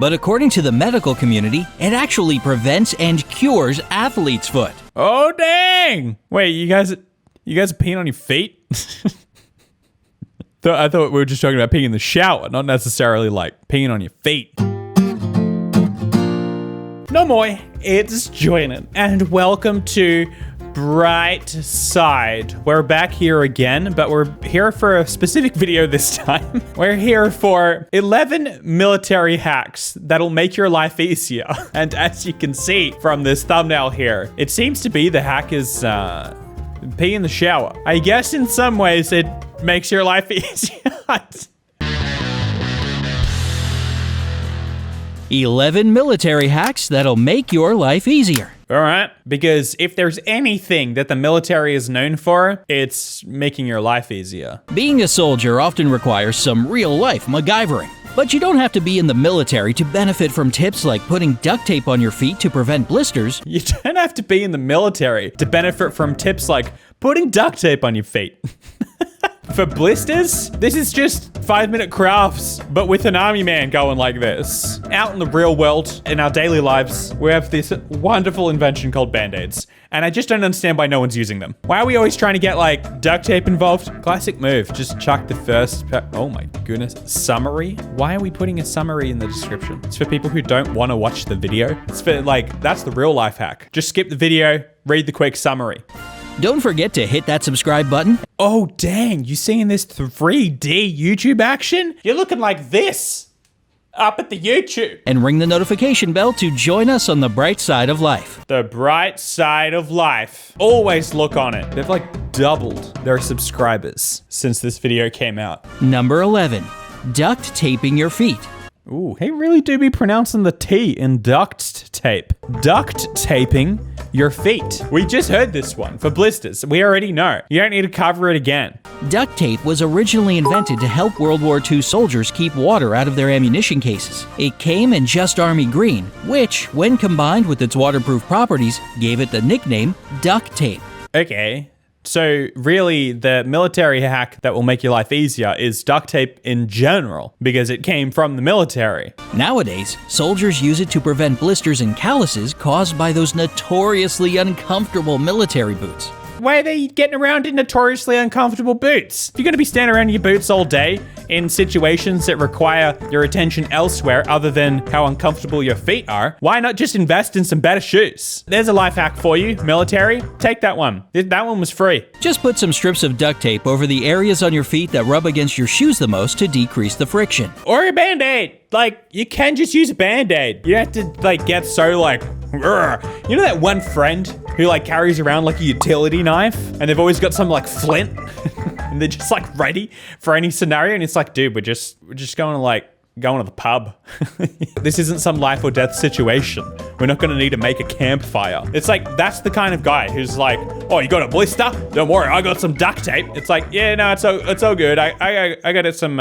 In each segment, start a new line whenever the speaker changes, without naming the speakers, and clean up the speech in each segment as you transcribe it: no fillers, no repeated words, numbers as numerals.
but according to the medical community, it actually prevents and cures athlete's foot.
Oh, dang! Wait, you guys are peeing on your feet? I thought we were just talking about peeing in the shower, not necessarily like peeing on your feet. No more, it's Joinen, and welcome to Bright Side. We're back here again, but we're here for a specific video this time. We're here for 11 military hacks that'll make your life easier. And as you can see from this thumbnail here, it seems to be the hack is pee in the shower. I guess in some ways it makes your life easier.
11 military hacks that'll make your life easier.
All right, because if there's anything that the military is known for, it's making your life easier.
Being a soldier often requires some real-life MacGyvering. But you don't have to be in the military to benefit from tips like putting duct tape on your feet to prevent blisters.
You don't have to be in the military to benefit from tips like putting duct tape on your feet. For blisters, this is just 5-minute crafts, but with an army man going like this. Out in the real world, in our daily lives, we have this wonderful invention called Band-Aids. And I just don't understand why no one's using them. Why are we always trying to get like duct tape involved? Classic move, just chuck the first, oh my goodness, summary? Why are we putting a summary in the description? It's for people who don't want to watch the video. It's for like, that's the real life hack. Just skip the video, read the quick summary.
Don't forget to hit that subscribe button.
Oh, dang, you seeing this 3D YouTube action? You're looking like this up at the YouTube.
And ring the notification bell to join us on the bright side of life.
The bright side of life. Always look on it. They've like doubled their subscribers since this video came out.
Number 11, duct taping your feet.
Ooh, he really do be pronouncing the T in duct tape. Duct taping your feet. We just heard this one for blisters. We already know. You don't need to cover it again.
Duct tape was originally invented to help World War II soldiers keep water out of their ammunition cases. It came in just army green, which, when combined with its waterproof properties, gave it the nickname duct tape.
Okay. So really, the military hack that will make your life easier is duct tape in general, because it came from the military.
Nowadays, soldiers use it to prevent blisters and calluses caused by those notoriously uncomfortable military boots.
Why are they getting around in notoriously uncomfortable boots? If you're going to be standing around in your boots all day in situations that require your attention elsewhere other than how uncomfortable your feet are, why not just invest in some better shoes? There's a life hack for you, military. Take that one. That one was free.
Just put some strips of duct tape over the areas on your feet that rub against your shoes the most to decrease the friction.
Or a Band-Aid. Like, you can just use a Band-Aid. You have to, like, get so, like, Urgh. You know that one friend who like carries around like a utility knife and they've always got some like flint and they're just like ready for any scenario, and it's like, dude, we're just going to the pub. This isn't some life or death situation. We're not going to need to make a campfire. It's like, that's the kind of guy who's like, oh, you got a blister? Don't worry, I got some duct tape. It's like, yeah, no, it's all good. I got some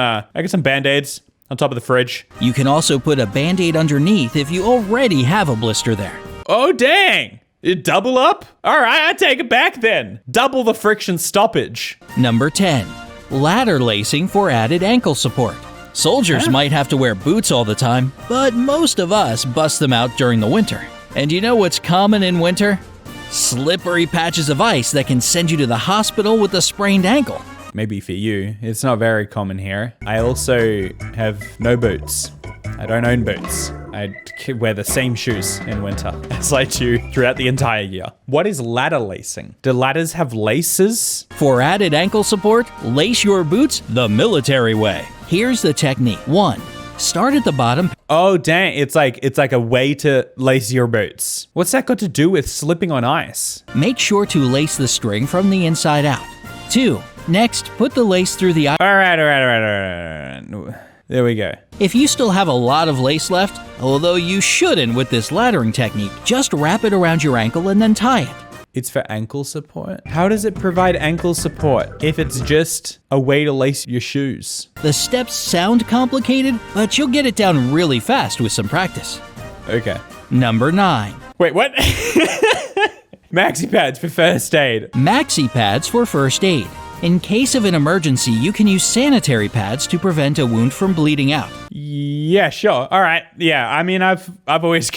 Band-Aids on top of the fridge.
You can also put a Band-Aid underneath if you already have a blister there.
Oh, dang. It double up? All right, I take it back then. Double the friction stoppage.
Number 10, ladder lacing for added ankle support. Soldiers might have to wear boots all the time, but most of us bust them out during the winter. And you know what's common in winter? Slippery patches of ice that can send you to the hospital with a sprained ankle.
Maybe for you, it's not very common here. I also have no boots. I don't own boots. I wear the same shoes in winter as I do throughout the entire year. What is ladder lacing? Do ladders have laces?
For added ankle support, lace your boots the military way. Here's the technique. 1. Start at the bottom.
Oh, dang. It's like a way to lace your boots. What's that got to do with slipping on ice?
Make sure to lace the string from the inside out. 2. Next, put the lace through the eye.
All right. There we go.
If you still have a lot of lace left, although you shouldn't with this laddering technique, just wrap it around your ankle and then tie it.
It's for ankle support? How does it provide ankle support if it's just a way to lace your shoes?
The steps sound complicated, but you'll get it down really fast with some practice.
Okay.
Number 9.
Wait, what? MAXI pads for first aid.
MAXI pads for first aid. In case of an emergency, you can use sanitary pads to prevent a wound from bleeding out.
Yeah, sure. All right. Yeah, I mean, I've always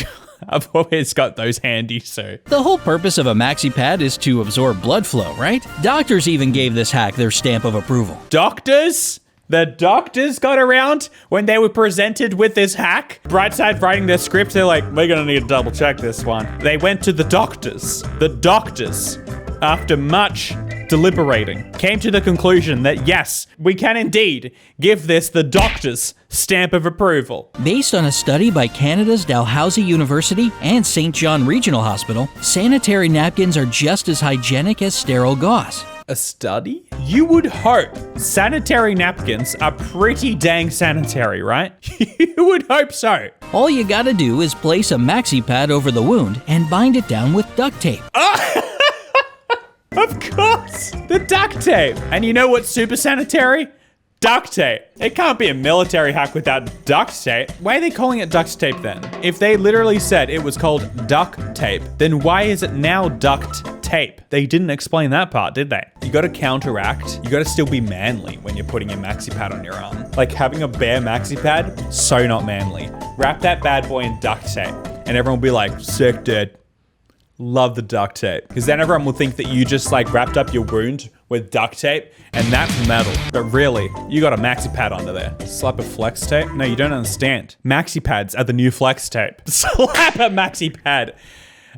got those handy, so.
The whole purpose of a MAXI pad is to absorb blood flow, right? Doctors even gave this hack their stamp of approval.
Doctors? The doctors got around when they were presented with this hack. Brightside writing their script, they're like, we're gonna need to double check this one. They went to the doctors. The doctors, after much deliberating, came to the conclusion that yes, we can indeed give this the doctor's stamp of approval.
Based on a study by Canada's Dalhousie University and St. John Regional Hospital, sanitary napkins are just as hygienic as sterile gauze.
A study? You would hope sanitary napkins are pretty dang sanitary, right? You would hope so.
All you gotta do is place a MAXI pad over the wound and bind it down with duct tape.
Of course! The duct tape! And you know what's super sanitary? Duct tape. It can't be a military hack without duct tape. Why are they calling it duct tape then? If they literally said it was called duct tape, then why is it now duct tape? They didn't explain that part, did they? You gotta counteract. You gotta still be manly when you're putting a MAXI pad on your arm. Like having a bare MAXI pad, so not manly. Wrap that bad boy in duct tape and everyone will be like, sick, dude. Love the duct tape. Because then everyone will think that you just like wrapped up your wound with duct tape and that's metal. But really, you got a MAXI pad under there. Slap a flex tape? No, you don't understand. MAXI pads are the new flex tape. Slap a MAXI pad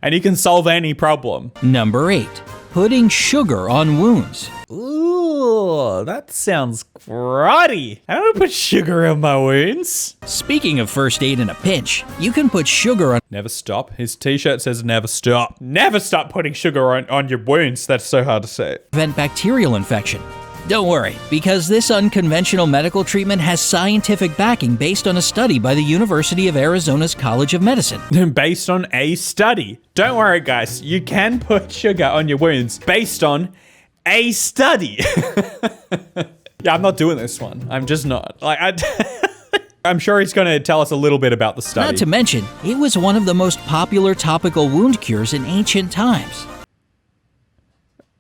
and you can solve any problem.
Number 8. Putting sugar on wounds.
Ooh, that sounds grotty. I don't put sugar on my wounds.
Speaking of first aid in a pinch, you can put sugar on...
Never stop. His t-shirt says never stop. Never stop putting sugar on your wounds. That's so hard to say.
...prevent bacterial infection. Don't worry, because this unconventional medical treatment has scientific backing based on a study by the University of Arizona's College of Medicine.
Based on a study. Don't worry, guys. You can put sugar on your wounds based on a study. Yeah, I'm not doing this one. I'm just not. I'm sure he's going to tell us a little bit about the study.
Not to mention, it was one of the most popular topical wound cures in ancient times.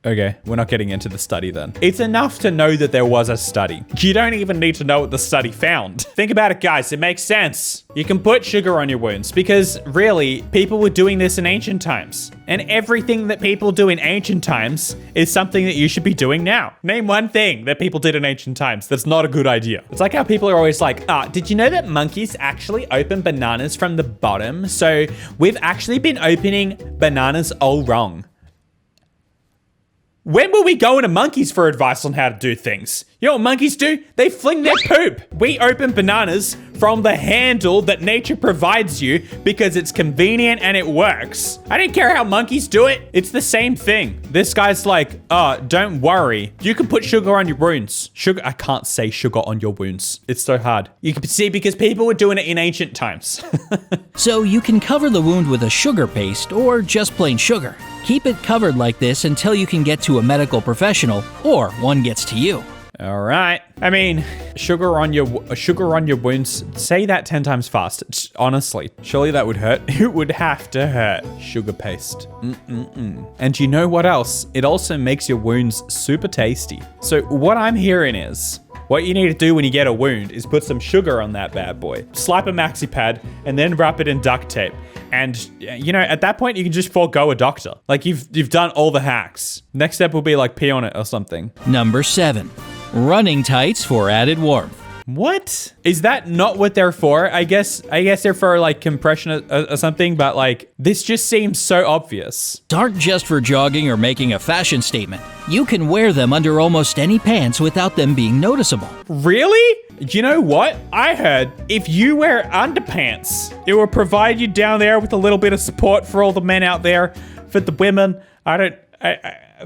Okay, we're not getting into the study then. It's enough to know that there was a study. You don't even need to know what the study found. Think about it, guys. It makes sense. You can put sugar on your wounds because really, people were doing this in ancient times. And everything that people do in ancient times is something that you should be doing now. Name one thing that people did in ancient times that's not a good idea. It's like how people are always like, did you know that monkeys actually open bananas from the bottom? So we've actually been opening bananas all wrong. When will we go into monkeys for advice on how to do things? You know what monkeys do? They fling their poop. We open bananas from the handle that nature provides you because it's convenient and it works. I don't care how monkeys do it. It's the same thing. This guy's like, don't worry. You can put sugar on your wounds. Sugar, I can't say sugar on your wounds. It's so hard. You can see because people were doing it in ancient times.
So you can cover the wound with a sugar paste or just plain sugar. Keep it covered like this until you can get to a medical professional or one gets to you.
All right. I mean, sugar on your wounds. Say that 10 times fast. Honestly, surely that would hurt. It would have to hurt. Sugar paste. And you know what else? It also makes your wounds super tasty. So what I'm hearing is, what you need to do when you get a wound is put some sugar on that bad boy, slap a MAXI pad, and then wrap it in duct tape. And, you know, at that point, you can just forego a doctor. Like, you've done all the hacks. Next step will be, like, pee on it or something.
Number 7. Running tights for added warmth.
What? Is that not what they're for? I guess they're for, like, compression or something, but, like, this just seems so obvious.
Aren't just for jogging or making a fashion statement. You can wear them under almost any pants without them being noticeable.
Really? You know what? I heard if you wear underpants, it will provide you down there with a little bit of support for all the men out there. For the women,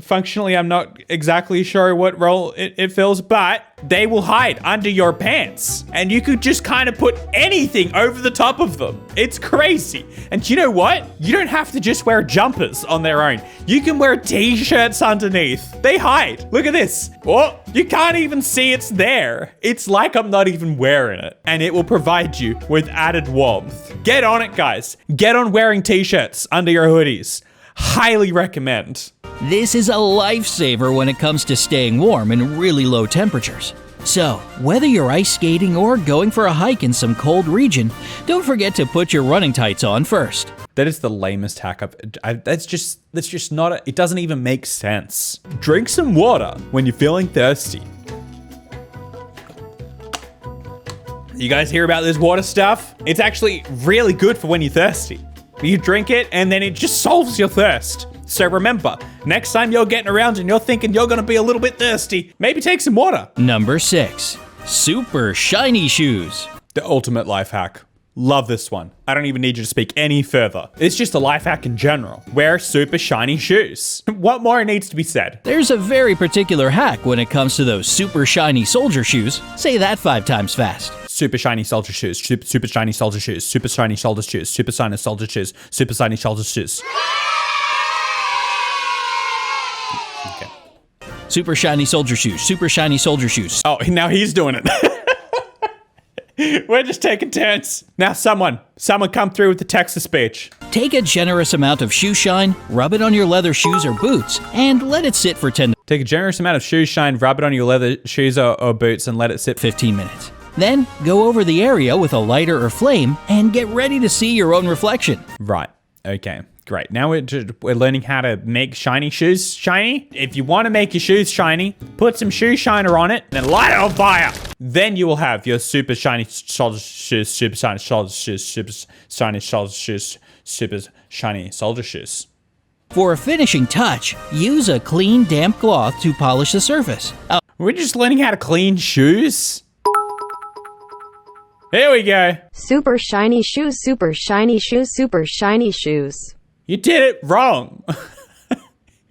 functionally, I'm not exactly sure what role it fills, but they will hide under your pants. And you could just kind of put anything over the top of them. It's crazy. And you know what? You don't have to just wear jumpers on their own. You can wear t-shirts underneath. They hide. Look at this. Oh, you can't even see it's there. It's like I'm not even wearing it. And it will provide you with added warmth. Get on it, guys. Get on wearing t-shirts under your hoodies. Highly recommend.
This is a lifesaver when it comes to staying warm in really low temperatures. So, whether you're ice skating or going for a hike in some cold region, don't forget to put your running tights on first.
That is the lamest hack that's just not, it doesn't even make sense. Drink some water when you're feeling thirsty. You guys hear about this water stuff? It's actually really good for when you're thirsty. You drink it and then it just solves your thirst. So remember, next time you're getting around and you're thinking you're gonna be a little bit thirsty, maybe take some water.
Number 6, super shiny shoes.
The ultimate life hack. Love this one. I don't even need you to speak any further. It's just a life hack in general. Wear super shiny shoes. What more needs to be said?
There's a very particular hack when it comes to those super shiny soldier shoes. Say that 5 times fast.
Super shiny soldier shoes, super shiny soldier shoes, super shiny soldier shoes, super shiny soldier shoes, super shiny soldier shoes. Okay.
Super shiny soldier shoes, super shiny soldier shoes.
Oh, now he's doing it. We're just taking turns. Now someone come through with the text-to-speech.
Take a generous amount of shoe shine, rub it on your leather shoes or boots, and let it sit for 10
Take a generous amount of shoe shine, rub it on your leather shoes or boots, and let it sit
15 minutes. Then go over the area with a lighter or flame and get ready to see your own reflection.
Right. Okay. Great. Now we're learning how to make shiny shoes shiny. If you want to make your shoes shiny, put some shoe shiner on it, then light it on fire. Then you will have your super shiny soldier shoes, super shiny soldier shoes, super shiny soldier shoes, super shiny soldier shoes.
For a finishing touch, use a clean, damp cloth to polish the surface.
We're just learning how to clean shoes. Here we go.
Super shiny shoes, super shiny shoes, super shiny shoes.
You did it wrong.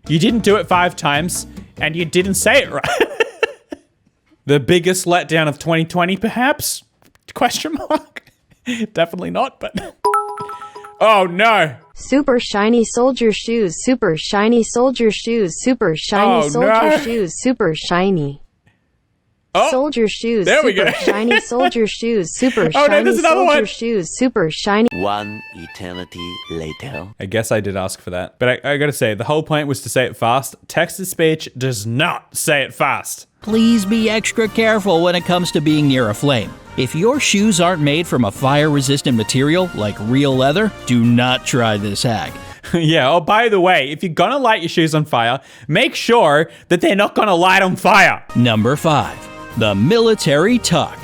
You didn't do it 5 times, and you didn't say it right. The biggest letdown of 2020, perhaps? Question mark. Definitely not, but... Oh, no.
Super shiny soldier shoes, super shiny soldier shoes, super shiny soldier shoes, super shiny.
Oh,
soldier shoes,
there we
super
go.
shiny soldier shoes, super
Oh, no,
shiny
there's another
soldier
one.
shoes, super shiny.
One eternity later.
I guess I did ask for that. But I gotta say, the whole point was to say it fast. Text-to-speech does not say it fast.
Please be extra careful when it comes to being near a flame. If your shoes aren't made from a fire-resistant material like real leather, do not try this hack.
Yeah, oh, by the way, if you're gonna light your shoes on fire, make sure that they're not gonna light on fire.
Number 5. The military tuck.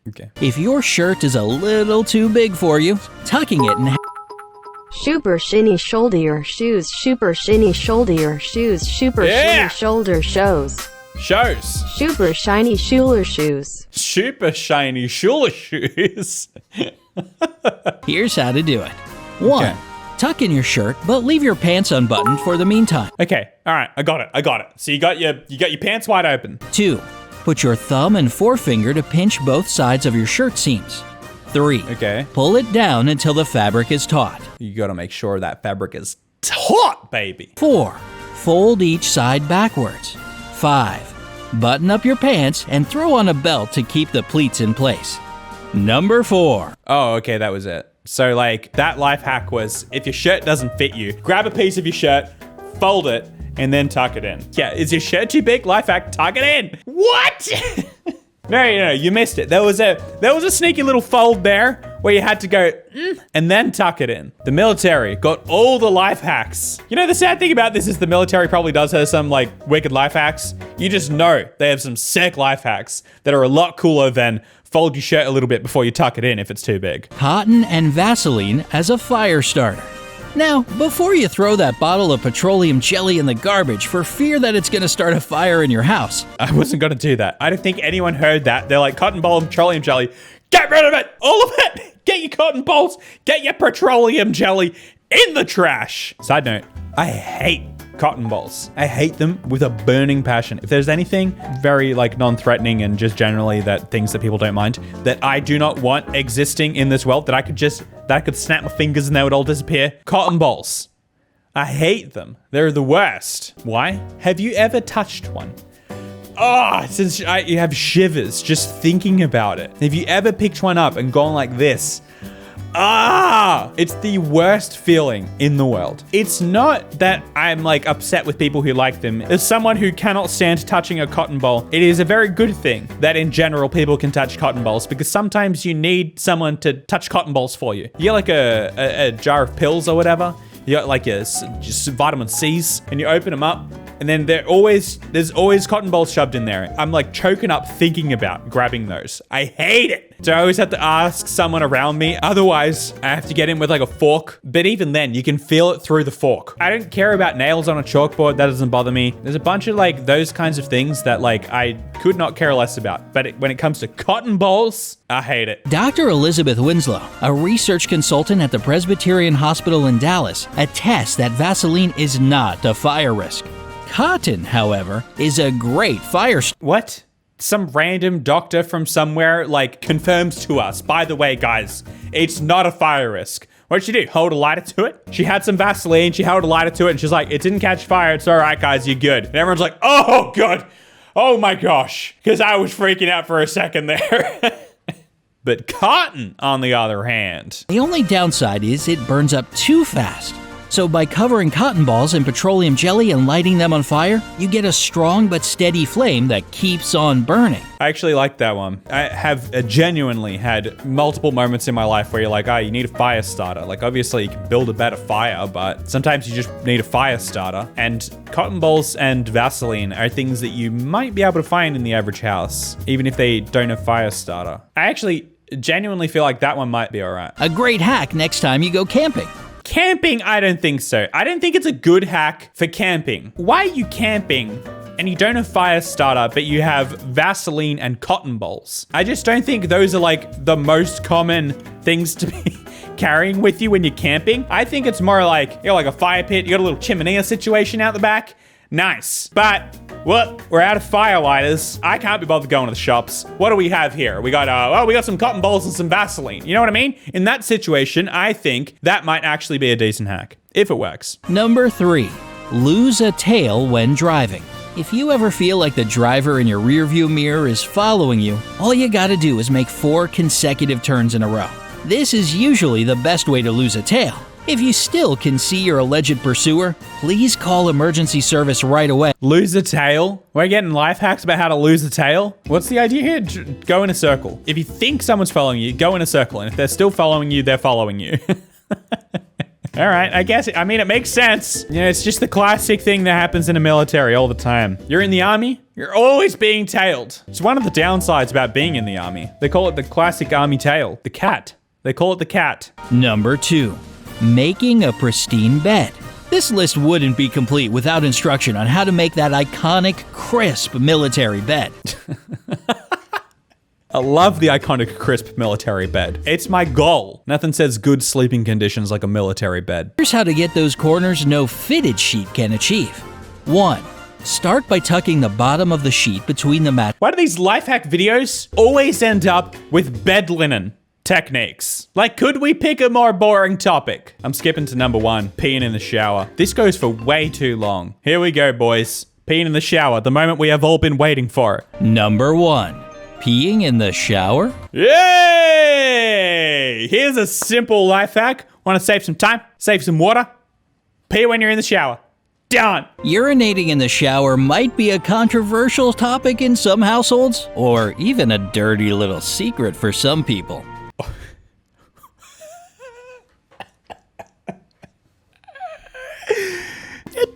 Okay.
If your shirt is a little too big for you, tucking it in
Super shiny shoulder shoes, super shiny shoulder shoes, super shiny shoulder shoes.
Shows.
Super shiny shoulder shoes.
Super shiny Shula shoes.
Here's how to do it. 1.
Okay.
Tuck in your shirt, but leave your pants unbuttoned for the meantime.
Okay, all right, I got it. So you got your pants wide open.
2. Put your thumb and forefinger to pinch both sides of your shirt seams. 3.
Okay.
Pull it down until the fabric is taut.
You gotta make sure that fabric is taut, baby.
4. Fold each side backwards. 5. Button up your pants and throw on a belt to keep the pleats in place. Number 4.
Oh, okay, that was it. So like that life hack was if your shirt doesn't fit you, grab a piece of your shirt, fold it, and then tuck it in. Yeah, is your shirt too big? Life hack, tuck it in. What? No, you missed it. There was a sneaky little fold there where you had to go and then tuck it in. The military got all the life hacks. You know, the sad thing about this is the military probably does have some like wicked life hacks. You just know they have some sick life hacks that are a lot cooler than fold your shirt a little bit before you tuck it in if it's too big.
Cotton and Vaseline as a fire starter. Now, before you throw that bottle of petroleum jelly in the garbage for fear that it's gonna start a fire in your house.
I wasn't gonna do that. I don't think anyone heard that. They're like, cotton ball and petroleum jelly. Get rid of it! All of it! Get your cotton balls, get your petroleum jelly in the trash. Side note, I hate cotton balls. I hate them with a burning passion. If there's anything very like non-threatening and just generally that things that people don't mind that I do not want existing in this world that I could snap my fingers and they would all disappear. Cotton balls. I hate them. They're the worst. Why? Have you ever touched one? Oh, you have shivers just thinking about it. Have you ever picked one up and gone like this? It's the worst feeling in the world. It's not that I'm like upset with people who like them. As someone who cannot stand touching a cotton ball, it is a very good thing that in general people can touch cotton balls, because sometimes you need someone to touch cotton balls for you. You get like a jar of pills or whatever. You got like just vitamin C's, and you open them up, and then there's always cotton balls shoved in there. I'm like choking up thinking about grabbing those. I hate it. So I always have to ask someone around me. Otherwise, I have to get in with like a fork. But even then, you can feel it through the fork. I don't care about nails on a chalkboard. That doesn't bother me. There's a bunch of like those kinds of things that like I could not care less about. But when it comes to cotton balls, I hate it.
Dr. Elizabeth Winslow, a research consultant at the Presbyterian Hospital in Dallas, attests that Vaseline is not a fire risk. Cotton, however, is a great fire.
What? Some random doctor from somewhere like confirms to us, by the way, guys, it's not a fire risk. What'd she do? Hold a lighter to it? She had some Vaseline, she held a lighter to it, and she's like, it didn't catch fire, it's all right, guys, you're good. And everyone's like, oh, God. Oh, my gosh. Because I was freaking out for a second there. But cotton, on the other hand.
The only downside is it burns up too fast. So by covering cotton balls in petroleum jelly and lighting them on fire, you get a strong but steady flame that keeps on burning.
I actually like that one. I have genuinely had multiple moments in my life where you're like, you need a fire starter. Like, obviously you can build a better fire, but sometimes you just need a fire starter. And cotton balls and Vaseline are things that you might be able to find in the average house, even if they don't have fire starter. I actually genuinely feel like that one might be all right.
A great hack next time you go camping.
Camping, I don't think so. I don't think it's a good hack for camping. Why are you camping and you don't have fire starter, but you have Vaseline and cotton balls? I just don't think those are like the most common things to be carrying with you when you're camping. I think it's more like, you know, like a fire pit, you got a little chimney situation out the back. Nice. But, well, we're out of fire lighters. I can't be bothered going to the shops. What do we have here? We got, we got some cotton balls and some Vaseline. You know what I mean? In that situation, I think that might actually be a decent hack, if it works.
Number 3, lose a tail when driving. If you ever feel like the driver in your rearview mirror is following you, all you gotta do is make 4 consecutive turns in a row. This is usually the best way to lose a tail. If you still can see your alleged pursuer, please call emergency service right away.
Lose a tail? We're getting life hacks about how to lose a tail? What's the idea here? Go in a circle. If you think someone's following you, go in a circle. And if they're still following you, they're following you. All right, I guess, I mean, it makes sense. You know, it's just the classic thing that happens in the military all the time. You're in the army, you're always being tailed. It's one of the downsides about being in the army. They call it the classic army tail. The cat. They call it the cat.
Number 2. Making a pristine bed. This list wouldn't be complete without instruction on how to make that iconic, crisp military bed.
I love the iconic, crisp military bed. It's my goal. Nothing says good sleeping conditions like a military bed.
Here's how to get those corners no fitted sheet can achieve. 1. Start by tucking the bottom of the sheet between the mat.
Why do these life hack videos always end up with bed linen techniques? Like, could we pick a more boring topic? I'm skipping to number 1, peeing in the shower. This goes for way too long. Here we go, boys. Peeing in the shower, the moment we have all been waiting for.
Number 1, peeing in the shower.
Yay! Here's a simple life hack. Want to save some time? Save some water? Pee when you're in the shower. Done.
Urinating in the shower might be a controversial topic in some households, or even a dirty little secret for some people.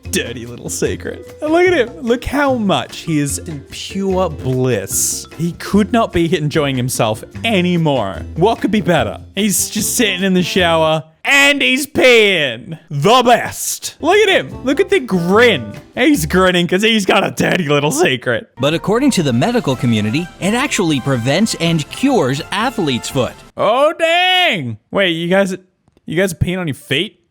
Dirty little secret. And look at him. Look how much he is in pure bliss. He could not be enjoying himself anymore. What could be better? He's just sitting in the shower and he's peeing. The best. Look at him. Look at the grin. He's grinning because he's got a dirty little secret.
But according to the medical community, it actually prevents and cures athlete's foot.
Oh, dang. Wait, you guys are peeing on your feet?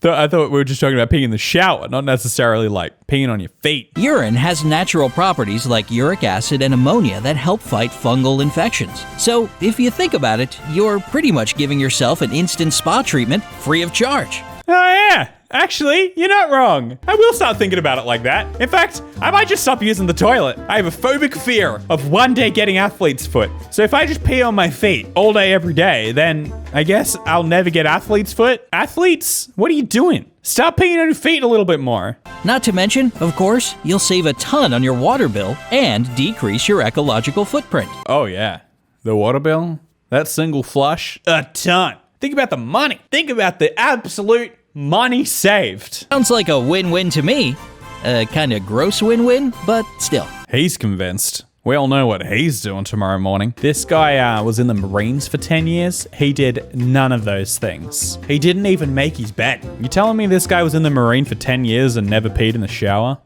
I thought we were just talking about peeing in the shower, not necessarily like peeing on your feet.
Urine has natural properties like uric acid and ammonia that help fight fungal infections. So if you think about it, you're pretty much giving yourself an instant spa treatment free of charge.
Oh yeah, Actually, you're not wrong. I will start thinking about it like that. In fact, I might just stop using the toilet. I have a phobic fear of one day getting athlete's foot. So if I just pee on my feet all day, every day, then I guess I'll never get athlete's foot. Athletes, what are you doing? Stop peeing on your feet a little bit more.
Not to mention, of course, you'll save a ton on your water bill and decrease your ecological footprint.
Oh yeah, the water bill, that single flush, a ton. Think about the money. Think about the absolute money saved.
Sounds like a win-win to me. Kind of gross win-win, but still.
He's convinced. We all know what he's doing tomorrow morning. This guy was in the Marines for 10 years. He did none of those things. He didn't even make his bed. You telling me this guy was in the Marine for 10 years and never peed in the shower?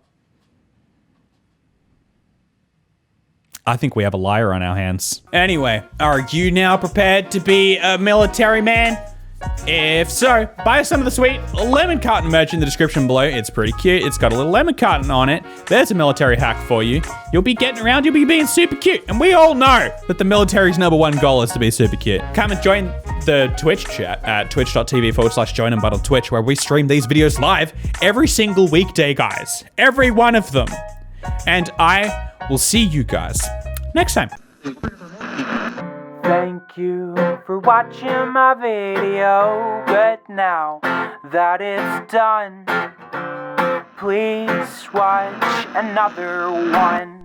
I think we have a liar on our hands. Anyway, are you now prepared to be a military man? If so, buy some of the sweet lemon carton merch in the description below. It's pretty cute. It's got a little lemon carton on it. There's a military hack for you. You'll be getting around, you'll be being super cute. And we all know that the military's #1 goal is to be super cute. Come and join the Twitch chat at twitch.tv/Joinen on Twitch, where we stream these videos live every single weekday, guys. Every one of them. And I will see you guys next time.
Thank you for watching my video, but now that it's done, please watch another one.